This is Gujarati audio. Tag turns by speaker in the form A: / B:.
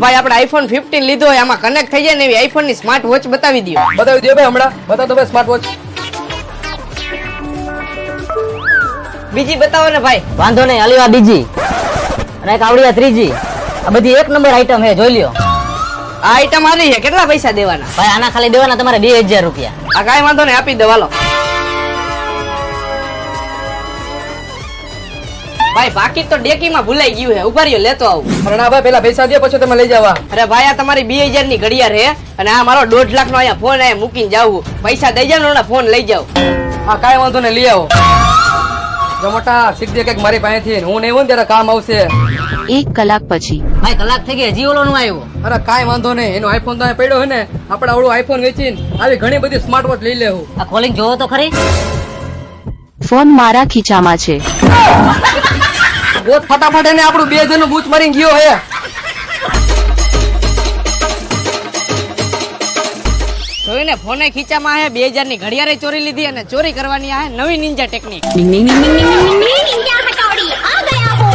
A: ભાઈ આપણે આઈફોન 15 લીધો હોય, આમાં કનેક્ટ થઈ જાય ને એવી આઈફોન ની સ્માર્ટ વોચ બતાવી દો.
B: બતાવી દો ભાઈ, હમણાં બતાવ તો ભાઈ સ્માર્ટ વોચ.
A: બીજી બતાવો ને ભાઈ.
C: વાંધો નહીં, અલીવા બીજી અને એક આવડિયા ત્રીજી. આ બધી એક નંબર આઈટમ હે, જોઈ લ્યો.
A: આ આઈટમ આવી છે, કેટલા પૈસા દેવાના?
C: ભાઈ આના ખાલી દેવાના તમારે 2000 રૂપિયા.
A: આ કાંઈ વાંધો નહીં, આપી દો હાલો. ભાઈ બાકી તો ડેકીમાં ભૂલાઈ ગયું છે, ઉભા રહ્યો લેતો આવું.
B: અરે ના ભાઈ, પેલા પૈસા દે પછી તમે લઈ જાવા.
A: અરે ભાઈ આ તમારી 2000 ની ઘડિયાળ છે અને આ મારો 1.5 લાખ નો અહીંયા ફોન અહીંયા મૂકીને જાવું. પૈસા દઈ જાવ ને ફોન લઈ જાવ.
B: હા કાંઈ વાંધો નહીં, લઈ આવો. જો મોટા શીખ દે કઈક મારી પાસેથી, હું નહીં હોય ને ત્યારે કામ આવશે.
D: 1 કલાક પછી.
C: ભાઈ કલાક થઈ ગઈ, હજી ઓલો નું આવ્યો.
B: અરે કાંઈ વાંધો નહીં, એનો આઈફોન તો પડ્યો છે ને, આપણે આવડું આઈફોન વેચીને આવી ઘણી બધી સ્માર્ટ વોચ લઈ લેવું.
C: આ ખોલીને જોવો તો ખરી.
D: ફોન મારા ખીચામાં છે.
B: બહુ ફટાફટ એને આપણું 2000 નું બૂચ મારીને ગયો હે.
A: જોઈને ફોને ખીચામાં હે, 2000 ની ઘડિયાળ ચોરી લીધી અને ચોરી કરવાની આ નવી નિંજા technique.
D: Ninja Hattori, aa gaya wo.